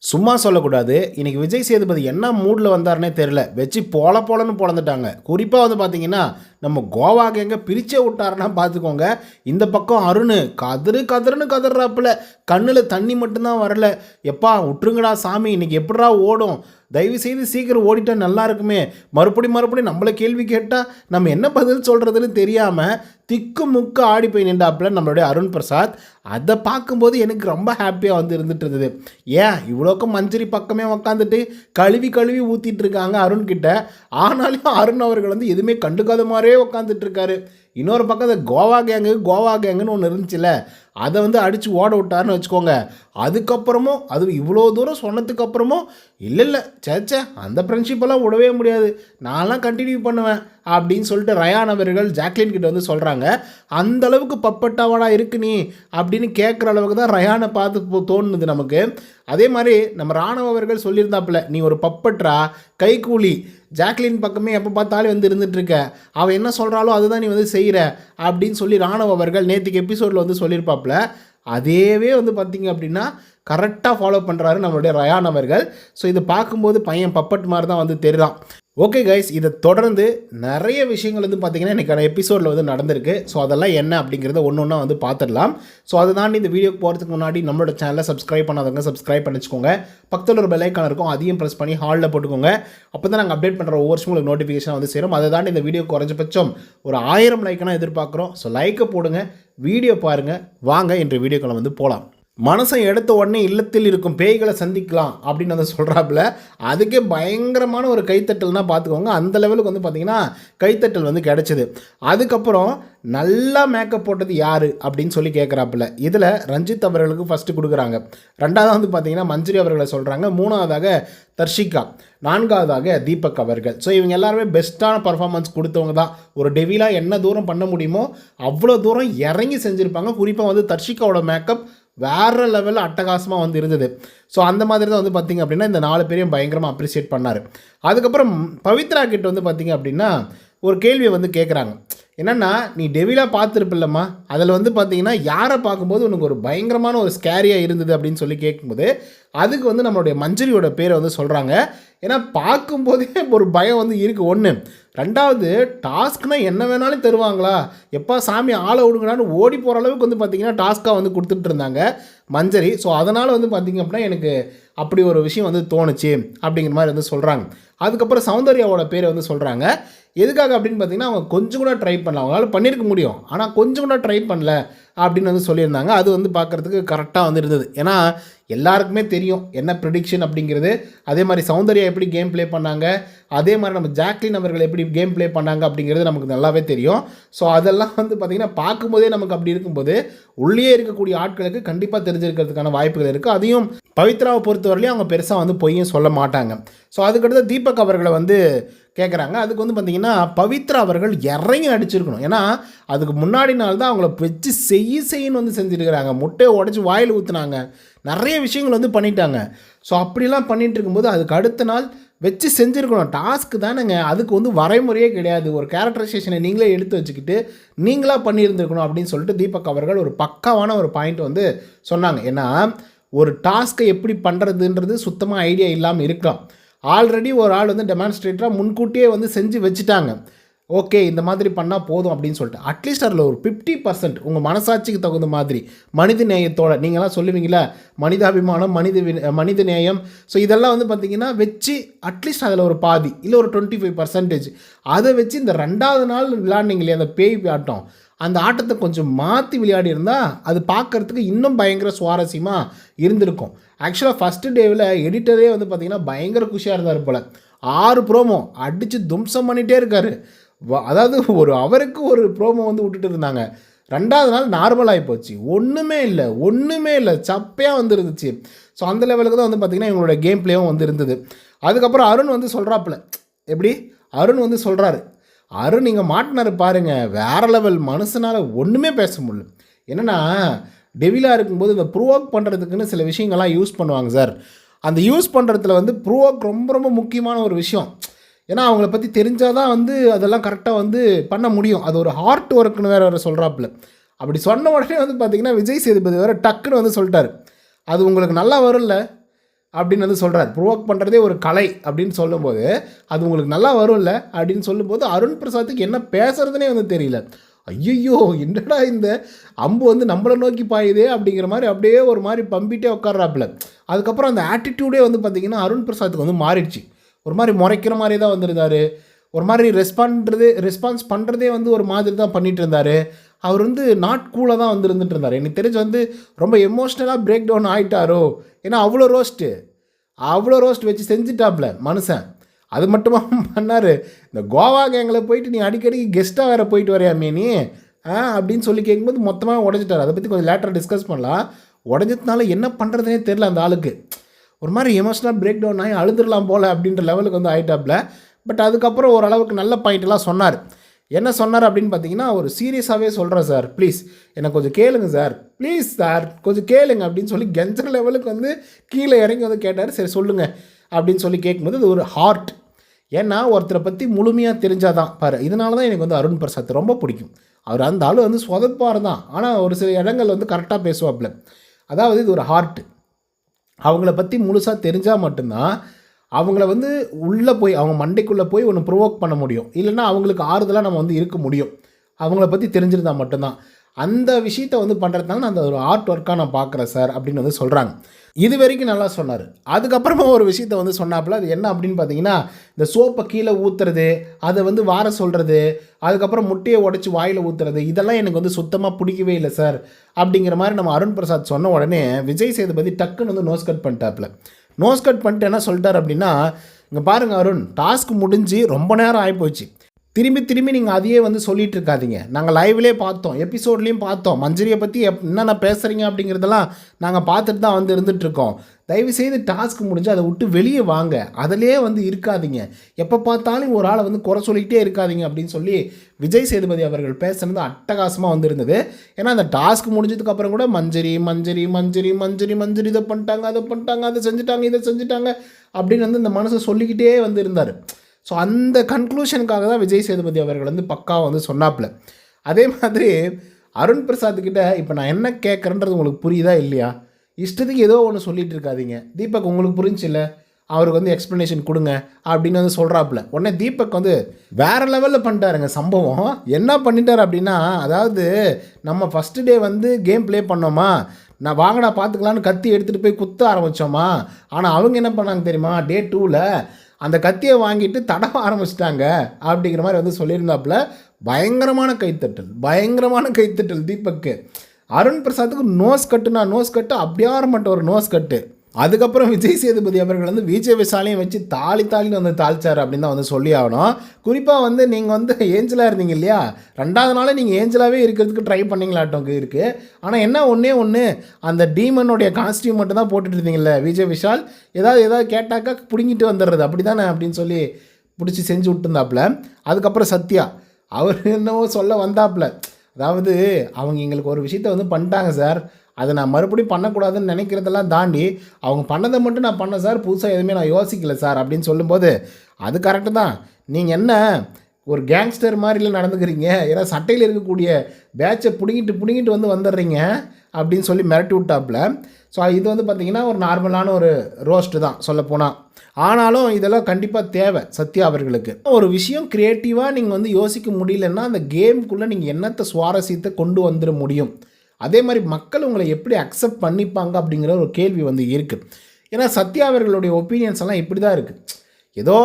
சும்மா சொல்லக்கூடாது. இன்னைக்கு விஜய் சேதுபதி என்ன மூட்ல வந்தாருன்னே தெரியல. வச்சு பொலன்னு பொளந்துட்டாங்க. குறிப்பா வந்து பார்த்தீங்கன்னா, நம்ம கோவா கேங்க பிரிச்சே விட்டாருன்னா பார்த்துக்கோங்க. இந்த பக்கம் அருணு கதறுன்னு கதறாப்புல. கண்ணுல தண்ணி மட்டும் தான் வரல. "எப்பா உட்டுருங்கடா சாமி, இன்னைக்கு எப்புட்றா ஓடும்? தயவுசெய்து சீக்கிரம் ஓடிட்டா நல்லா இருக்குமே." மறுபடியும் நம்மள கேள்வி கேட்டா, நம்ம என்ன பதில் சொல்றதுன்னு தெரியாம திக்கு முக்கு ஆடி போய் நின்றாப்புல நம்மளுடைய அருண் பிரசாத். அதை பார்க்கும்போது எனக்கு ரொம்ப ஹாப்பியாக வந்து இருந்துட்டு இருந்தது. ஏன் இவ்வளோக்கும் மஞ்சரி பக்கமே உக்காந்துட்டு கழுவி ஊற்றிட்டு இருக்காங்க அருண் கிட்ட. ஆனாலும் அருண் அவர்கள் வந்து எதுவுமே கண்டுக்காத மாதிரியே உக்காந்துட்டு இருக்காரு. இன்னொரு பக்கம் அந்த கோவா கேங்குன்னு ஒன்று இருந்துச்சுல்ல, அதை வந்து அடித்து ஓட விட்டாருன்னு வச்சுக்கோங்க. அதுக்கப்புறமும் அது இவ்வளோ தூரம் சொன்னதுக்கப்புறமும் இல்லை சேச்சே அந்த ஃப்ரெண்ட்ஷிப்பெல்லாம் விடவே முடியாது, நான்லாம் கண்டினியூ பண்ணுவேன் அப்படின்னு சொல்லிட்டு ரயான் அவர்கள் ஜாக்லின் கிட்ட வந்து சொல்கிறாங்க. அந்தளவுக்கு பப்பட்டாவாடா இருக்கு நீ அப்படின்னு கேட்குற அளவுக்கு தான் ரயானை பார்த்து தோணுது நமக்கு. அதே மாதிரி நம்ம ராணவ அவர்கள் சொல்லியிருந்தாப்புல, நீ ஒரு பப்பட்ரா, கைக்கூலி, ஜாக்லின் பக்கமே எப்போ பார்த்தாலும் வந்து இருந்துகிட்ருக்க, அவள் என்ன சொல்கிறாலோ அதுதான் நீ வந்து செய்கிற அப்படின்னு சொல்லி ராணவ அவர்கள் நேற்றுக்கு எபிசோடில் வந்து சொல்லியிருப்பாப்புல. அதேவே வந்து பார்த்திங்க அப்படின்னா கரெக்டாக ஃபாலோ பண்ணுறாரு நம்மளுடைய ரயான் அவர்கள். ஸோ இதை பார்க்கும்போது பையன் பப்பட் மாதிரி தான் வந்து தெரியுறான். ஓகே கைஸ், இதை தொடர்ந்து நிறைய விஷயங்கள் வந்து பார்த்திங்கன்னா இன்றைக்கான எபிசோடில் வந்து நடந்திருக்கு. ஸோ அதெல்லாம் என்ன அப்படிங்கிறத ஒன்று ஒன்றா வந்து பார்த்துடலாம். ஸோ அதை தாண்டி இந்த வீடியோக்கு போகிறதுக்கு முன்னாடி நம்மளோட சேனலை சப்ஸ்கிரைப் பண்ணாதவங்க சப்ஸ்கிரைப் பண்ணிச்சுக்கோங்க. பக்கத்தில் ஒரு பெல் ஐக்கான் இருக்கும், அதையும் ப்ரெஸ் பண்ணி ஹாலில் போட்டுக்கோங்க. அப்போ தான் நாங்கள் அப்டேட் பண்ணுற ஒவ்வொரு உங்களுக்கு நோட்டிஃபிகேஷன் வந்து சேரும். அதை தாண்டி இந்த வீடியோ குறைஞ்சபட்சம் ஒரு 1000 லைக்கான எதிர்பார்க்குறோம். ஸோ லைக்கை போடுங்க, வீடியோ பாருங்கள். வாங்க இன்று வீடியோக்களை வந்து போகலாம். மனசை எடுத்த உடனே இல்லத்தில் இருக்கும் பேய்களை சந்திக்கலாம் அப்படின்னு வந்து சொல்கிறாப்புல. அதுக்கே பயங்கரமான ஒரு கைத்தட்டல்னா பார்த்துக்கோங்க. அந்த லெவலுக்கு வந்து பார்த்திங்கன்னா கைத்தட்டல் வந்து கிடச்சிது. அதுக்கப்புறம் நல்லா மேக்கப் போட்டது யார் அப்படின்னு சொல்லி கேட்குறாப்புல. இதில் ரஞ்சித் அவர்களுக்கு ஃபஸ்ட்டு கொடுக்குறாங்க. ரெண்டாவது வந்து பார்த்திங்கன்னா மஞ்சரி அவர்களை சொல்கிறாங்க. மூணாவதாக தர்ஷிகா, நான்காவதாக தீபக் அவர்கள். ஸோ இவங்க எல்லாருமே பெஸ்ட்டான பர்ஃபார்மன்ஸ் கொடுத்தவங்க தான். ஒரு டெவிலாக என்ன தூரம் பண்ண முடியுமோ அவ்வளோ தூரம் இறங்கி செஞ்சுருப்பாங்க. குறிப்பாக வந்து தர்ஷிகாவோட மேக்கப் வேறு லெவலில் அட்டகாசமாக வந்து இருந்தது. ஸோ அந்த மாதிரி தான் வந்து பார்த்திங்க அப்படின்னா இந்த 4 பேரையும் பயங்கரமாக அப்ரிஷியேட் பண்ணார். அதுக்கப்புறம் பவித்ரா கிட்ட வந்து பார்த்திங்க அப்படின்னா ஒரு கேள்வியை வந்து கேட்குறாங்க. என்னென்னா, நீ டெவிலாக பார்த்துருப்பில்லம்மா, அதில் வந்து பார்த்திங்கன்னா யாரை பார்க்கும்போது உனக்கு ஒரு பயங்கரமான ஒரு ஸ்கேரியாக இருந்தது அப்படின்னு சொல்லி கேட்கும்போது அதுக்கு வந்து நம்மளுடைய மஞ்சரியோட பேரை வந்து சொல்கிறாங்க. ஏன்னா பார்க்கும்போதே ஒரு பயம் வந்து இருக்குது ஒன்று. ரெண்டாவது, டாஸ்க்னால் என்ன வேணாலும் தருவாங்களா, எப்போ சாமி ஆளை விடுங்களான்னு ஓடி போகிற அளவுக்கு வந்து பார்த்திங்கன்னா டாஸ்க்காக வந்து கொடுத்துட்டு இருந்தாங்க மஞ்சரி. ஸோ அதனால் வந்து பார்த்திங்க அப்படின்னா எனக்கு அப்படி ஒரு விஷயம் வந்து தோணுச்சு அப்படிங்கிற மாதிரி வந்து சொல்கிறாங்க. அதுக்கப்புறம் சௌந்தர்யாவோட பேரை வந்து சொல்கிறாங்க. எதுக்காக அப்படின்னு பார்த்தீங்கன்னா, அவங்க கொஞ்சம் கூட ட்ரை பண்ணல, அவங்களால பண்ணியிருக்க முடியும், ஆனால் கொஞ்சம் கூட ட்ரை பண்ணல அப்படின்னு வந்து சொல்லியிருந்தாங்க. அது வந்து பார்க்குறதுக்கு கரெக்டாக வந்து இருந்தது. ஏன்னா எல்லாருக்குமே தெரியும் என்ன ப்ரிடிக்ஷன் அப்படிங்கிறது. அதே மாதிரி சௌந்தர்யா எப்படி கேம் ப்ளே பண்ணாங்க, அதே மாதிரி நம்ம ஜாக்லின் அவர்கள் எப்படி கேம் ப்ளே பண்ணாங்க அப்படிங்கிறது நமக்கு நல்லாவே தெரியும். ஸோ அதெல்லாம் வந்து பார்த்திங்கன்னா பார்க்கும்போதே நமக்கு அப்படி இருக்கும்போது உள்ளே இருக்கக்கூடிய ஆட்களுக்கு கண்டிப்பாக தெரிஞ்சிருக்கிறதுக்கான வாய்ப்புகள் இருக்குது. அதையும் பவித்ராவை பொறுத்தவரையிலையும் அவங்க பெருசாக வந்து பொய்யும் சொல்ல மாட்டாங்க. ஸோ அதுக்கடுத்து தீபக் அவர்களை வந்து கேட்குறாங்க. அதுக்கு வந்து பார்த்திங்கன்னா பவித்ரா அவர்கள் இறங்கி நடிச்சிருக்கணும். ஏன்னா அதுக்கு முன்னாடி நாள் தான் அவங்கள வச்சு செய்யன்னு வந்து செஞ்சுருக்கிறாங்க. முட்டையை உடச்சி வாயில் ஊற்றுனாங்க, நிறைய விஷயங்கள் வந்து பண்ணிட்டாங்க. ஸோ அப்படிலாம் பண்ணிகிட்டு இருக்கும்போது அதுக்கு அடுத்த நாள் வச்சு செஞ்சுருக்கணும். டாஸ்க்கு தானேங்க, அதுக்கு வந்து வரைமுறையே கிடையாது. ஒரு கேரக்டரைசேஷனை நீங்களே எடுத்து வச்சுக்கிட்டு நீங்களாக பண்ணியிருந்துருக்கணும் அப்படின்னு சொல்லிட்டு தீபக் அவர்கள் ஒரு பக்காவான ஒரு பாயிண்ட் வந்து சொன்னாங்க. ஏன்னா ஒரு டாஸ்க்கை எப்படி பண்ணுறதுன்றது சுத்தமாக ஐடியா இல்லாமல் இருக்கலாம். ஆல்ரெடி ஒரு ஆள் வந்து டெமான்ஸ்ட்ரேட்டராக முன்கூட்டியே வந்து செஞ்சு வச்சுட்டாங்க. ஓகே இந்த மாதிரி பண்ணால் போதும் அப்படின்னு சொல்லிட்டு அட்லீஸ்ட் அதில் ஒரு 50% உங்கள் மனசாட்சிக்கு தகுந்த மாதிரி மனித நேயத்தோடு நீங்களாம் சொல்லுவீங்களா, மனிதாபிமானம், மனித நேயம். ஸோ இதெல்லாம் வந்து பார்த்திங்கன்னா வச்சு அட்லீஸ்ட் அதில் ஒரு பாதி இல்லை ஒரு 25% அதை வச்சு இந்த 2வது நாள் விளையாண்டிங்களே அந்த பேய் ஆட்டம், அந்த ஆட்டத்தை கொஞ்சம் மாற்றி விளையாடி இருந்தால் அது பார்க்குறதுக்கு இன்னும் பயங்கர சுவாரஸ்யமாக இருந்திருக்கும். ஆக்சுவலாக ஃபஸ்ட்டு டேவில் எடிட்டரே வந்து பார்த்திங்கன்னா பயங்கர குஷியாக இருந்தார் போல். 6 ப்ரோமோ அடித்து தும்சம் பண்ணிகிட்டே இருக்கார். அதாவது ஒரு அவருக்கு ஒரு ப்ரோமோ வந்து விட்டுட்டு இருந்தாங்க. 2வது நாள் நார்மலாகி போச்சு, ஒன்றுமே இல்லை, சப்பையாக வந்து இருந்துச்சு. ஸோ அந்த லெவலுக்கு தான் வந்து பார்த்திங்கன்னா இவங்களோட கேம் பிளேவும் வந்து இருந்தது. அதுக்கப்புறம் அருண் வந்து சொல்கிறாப்புல, எப்படி அருண் வந்து சொல்கிறாரு, அருண் நீங்கள் மாட்டினார் பாருங்கள், வேறு லெவல், மனுஷனால் ஒன்றுமே பேச முடியல. என்னென்னா டெவிலாக இருக்கும்போது இந்த ப்ரூவ் பண்ணுறதுக்குன்னு சில விஷயங்கள்லாம் யூஸ் பண்ணுவாங்க சார். அந்த யூஸ் பண்ணுறதுல வந்து ப்ரூவ் ரொம்ப முக்கியமான ஒரு விஷயம். ஏன்னா அவங்கள பற்றி தெரிஞ்சால் தான் வந்து அதெல்லாம் கரெக்டாக வந்து பண்ண முடியும். அது ஒரு ஹார்ட் ஒர்க்குன்னு வேறு சொல்கிறாப்புல. அப்படி சொன்ன உடனே வந்து பார்த்திங்கன்னா விஜய் சேதுபதி வேறு டக்குன்னு வந்து சொல்லிட்டார், அது உங்களுக்கு நல்லா வரும்ல, அப்படின்னு வந்து சொல்கிறார். ப்ரொவோக் பண்ணுறதே ஒரு கலை அப்படின்னு சொல்லும்போது அது உங்களுக்கு நல்லா வரும்ல அப்படின்னு சொல்லும்போது அருண் பிரசாத்துக்கு என்ன பேசுறதுனே வந்து தெரியல. ஐயோ என்னடா இந்த அம்பு வந்து நம்மளை நோக்கி பாயுதே அப்படிங்கிற மாதிரி அப்படியே ஒரு மாதிரி பம்பிட்டே உட்கார்றாப்புல. அதுக்கப்புறம் அந்த ஆட்டிடியூடே வந்து பார்த்திங்கன்னா அருண் பிரசாத்துக்கு வந்து மாறிடுச்சு. ஒரு மாதிரி முறைக்கிற மாதிரி தான் வந்திருந்தார். ஒரு மாதிரி ரெஸ்பான்ஸ் பண்ணுறதே வந்து ஒரு மாதிரி தான் பண்ணிகிட்டு இருந்தார். அவர் வந்து நாட் கூலாக தான் வந்து இருந்துட்டு இருந்தார். எனக்கு தெரிஞ்சு வந்து ரொம்ப எமோஷ்னலாக பிரேக் டவுன் ஆகிட்டாரோ. ஏன்னா அவ்வளோ ரோஸ்ட் வச்சு செஞ்சுட்டாப்புல மனுஷன். அது மட்டுமா பண்ணார், இந்த கோவா கேங்கில் போயிட்டு நீ அடிக்கடிக்கு கெஸ்ட்டாக வேறு போயிட்டு வரையாமே நீ அப்படின்னு சொல்லி கேட்கும்போது மொத்தமாக உடஞ்சிட்டார். அதை பற்றி கொஞ்சம் லேட்டராக டிஸ்கஸ் பண்ணலாம். உடஞ்சதுனால என்ன பண்ணுறதுனே தெரில அந்த ஆளுக்கு. ஒரு மாதிரி எமோஷனலாக பிரேக் டவுன் ஆகி அழுதுடலாம் போல் அப்படின்ற லெவலுக்கு வந்து ஆகிட்டாப்புல. பட் அதுக்கப்புறம் ஓரளவுக்கு நல்ல பாயிண்ட்லாம் சொன்னார். என்ன சொன்னார் அப்படின்னு பார்த்தீங்கன்னா, ஒரு சீரியஸாகவே சொல்கிறேன் சார், ப்ளீஸ் எனக்கு கொஞ்சம் கேளுங்க சார், ப்ளீஸ் சார் கொஞ்சம் கேளுங்க அப்படின்னு சொல்லி கெஞ்சர் லெவலுக்கு வந்து கீழே இறங்கி வந்து கேட்டார். சரி சொல்லுங்கள் அப்படின்னு சொல்லி கேட்கும்போது அது ஒரு ஹார்ட். ஏன்னா ஒருத்தரை பற்றி முழுமையாக தெரிஞ்சாதான் பாரு. இதனால தான் எனக்கு வந்து அருண் பிரசாத் ரொம்ப பிடிக்கும். அவர் அந்த ஆள் வந்து சொதப்பார் தான், ஆனால் ஒரு சில இடங்கள் வந்து கரெக்டாக பேசுவாப்புல. அதாவது இது ஒரு ஹார்ட். அவங்கள பற்றி முழுசாக தெரிஞ்சால் மட்டும்தான் அவங்கள வந்து உள்ளே போய் அவங்க மண்டைக்குள்ளே போய் ஒன்று ப்ரொவோக் பண்ண முடியும். இல்லைன்னா அவங்களுக்கு ஆறுதலாக நம்ம வந்து இருக்க முடியும். அவங்கள பற்றி தெரிஞ்சிருந்தால் மட்டும்தான். அந்த விஷயத்தை வந்து பண்ணுறதுனால நான் அந்த ஒரு ஆர்ட் ஒர்க்காக நான் பார்க்குறேன் சார் அப்படின்னு வந்து சொல்கிறாங்க. இது வரைக்கும் நல்லா சொன்னார். அதுக்கப்புறமா ஒரு விஷயத்தை வந்து சொன்னாப்புல. அது என்ன அப்படின்னு பார்த்தீங்கன்னா, இந்த சோப்பை கீழே ஊற்றுறது, அதை வந்து வார சொல்கிறது, அதுக்கப்புறம் முட்டையை உடச்சி வாயில் ஊற்றுறது, இதெல்லாம் எனக்கு வந்து சுத்தமாக பிடிக்கவே இல்லை சார் அப்படிங்கிற மாதிரி நம்ம அருண் பிரசாத் சொன்ன உடனே விஜய் சேதுபதி டக்குன்னு வந்து நோஸ் கட் பண்ணிட்டாப்புல. நோஸ் கட் பண்ணிட்டு என்ன சொல்லிட்டார் அப்படின்னா, இங்கே பாருங்கள் அருண், டாஸ்க் முடிஞ்சு ரொம்ப நேரம் ஆகிப்போச்சு. திரும்பி நீங்கள் அதையே வந்து சொல்லிகிட்டு இருக்காதீங்க. நாங்கள் லைவ்லேயே பார்த்தோம், எபிசோட்லேயும் பார்த்தோம், மஞ்சரியை பற்றி என்னென்ன பேசுகிறீங்க அப்படிங்கிறதெல்லாம் நாங்கள் பார்த்துட்டு தான் வந்து இருந்துகிட்ருக்கோம். தயவுசெய்து டாஸ்க் முடிஞ்சு அதை விட்டு வெளியே வாங்க, அதிலே வந்து இருக்காதீங்க, எப்போ பார்த்தாலும் ஒரு ஆளை வந்து குறை சொல்லிக்கிட்டே இருக்காதீங்க அப்படின்னு சொல்லி விஜய் சேதுபதி அவர்கள் பேசுனது அட்டகாசமாக வந்து இருந்தது. ஏன்னா அந்த டாஸ்க் முடிஞ்சதுக்கப்புறம் கூட மஞ்சரி இதை பண்ணிட்டாங்க, அதை பண்ணிட்டாங்க, அதை செஞ்சுட்டாங்க, இதை செஞ்சுட்டாங்க அப்படின்னு வந்து இந்த மனசை சொல்லிக்கிட்டே வந்து இருந்தார். ஸோ அந்த கன்க்ளூஷனுக்காக தான் விஜய் சேதுபதி அவர்கள் வந்து பக்காவாக வந்து சொன்னாப்புல. அதே மாதிரி அருண் பிரசாத்துக்கிட்ட இப்போ நான் என்ன கேட்குறேன்றது உங்களுக்கு புரியுதா இல்லையா? இஷ்டத்துக்கு ஏதோ ஒன்று சொல்லிகிட்டு இருக்காதீங்க. தீபக் உங்களுக்கு புரிஞ்சில்ல, அவருக்கு வந்து எக்ஸ்ப்ளனேஷன் கொடுங்க அப்படின்னு வந்து சொல்கிறாப்புல. உடனே தீபக் வந்து வேறு லெவலில் பண்ணிட்டாருங்க சம்பவம். என்ன பண்ணிட்டார் அப்படின்னா, அதாவது நம்ம ஃபஸ்ட்டு டே வந்து கேம் ப்ளே பண்ணோமா, நான் வாங்கடா பார்த்துக்கலான்னு கத்தி எடுத்துகிட்டு போய் குத்த ஆரம்பித்தோமா, ஆனால் அவங்க என்ன பண்ணாங்க தெரியுமா, டே 2ல் அந்த கத்தியை வாங்கிட்டு தடவ ஆரம்பிச்சிட்டாங்க அப்படிங்கிற மாதிரி வந்து சொல்லியிருந்தாப்புல. பயங்கரமான கைத்தட்டல் தீபக்கு. அருண் பிரசாத்துக்கு நோஸ் கட்டு அப்படியாரப்பட்ட ஒரு நோஸ் கட்டு. அதுக்கப்புறம் விஜய் சேதுபதி அவர்கள் வந்து விஜய் விஷாலையும் வச்சு தாளின்னு வந்து தாளிச்சார் அப்படின்னு தான் வந்து சொல்லி ஆகணும். குறிப்பாக வந்து நீங்கள் வந்து ஏஞ்சலாக இருந்தீங்க இல்லையா, 2வது நாளே நீங்கள் ஏஞ்சலாகவே இருக்கிறதுக்கு ட்ரை பண்ணிங்களாட்டம் இருக்குது. ஆனால் என்ன ஒன்று அந்த டீமனுடைய காஸ்டியூம் மட்டும் தான் போட்டுட்டு இருந்தீங்கல்ல விஜய் விஷால், ஏதாவது கேட்டாக்கா பிடுங்கிட்டு வந்துடுறது அப்படி தானே அப்படின்னு சொல்லி பிடிச்சி செஞ்சு விட்டுருந்தாப்புல. அதுக்கப்புறம் சத்யா அவர் என்னவோ சொல்ல வந்தாப்புல, அதாவது அவங்க எங்களுக்கு ஒரு விஷயத்தை வந்து பண்ணிட்டாங்க சார், அதை நான் மறுபடியும் பண்ணக்கூடாதுன்னு நினைக்கிறதெல்லாம் தாண்டி அவங்க பண்ணதை மட்டும் நான் பண்ணேன் சார், புதுசாக எதுவுமே நான் யோசிக்கலை சார் அப்படின்னு சொல்லும்போது, அது கரெக்டு தான். நீங்கள் என்ன ஒரு கேங்ஸ்டர் மாதிரிலாம் நடந்துக்கிறீங்க, ஏன்னா சட்டையில் இருக்கக்கூடிய பேட்சை பிடுங்கிட்டு வந்து வந்துடுறீங்க அப்படின்னு சொல்லி மிரட்டி விட்டாப்புல. ஸோ இது வந்து பார்த்திங்கன்னா ஒரு நார்மலான ஒரு ரோஸ்ட்டு தான் சொல்லப்போனால். ஆனாலும் இதெல்லாம் கண்டிப்பாக தேவை சத்யா அவர்களுக்கு. ஒரு விஷயம் க்ரியேட்டிவாக நீங்கள் வந்து யோசிக்க முடியலன்னா அந்த கேமுக்குள்ளே நீங்கள் என்னத்தை சுவாரஸ்யத்தை கொண்டு வந்துட முடியும். அதே மாதிரி மக்கள் உங்களை எப்படி அக்செப்ட் பண்ணிப்பாங்க அப்படிங்கிற ஒரு கேள்வி வந்து இருக்குது. ஏன்னா சத்யா அவர்களுடைய ஒப்பீனியன்ஸ் எல்லாம் இப்படி தான் இருக்குது. ஏதோ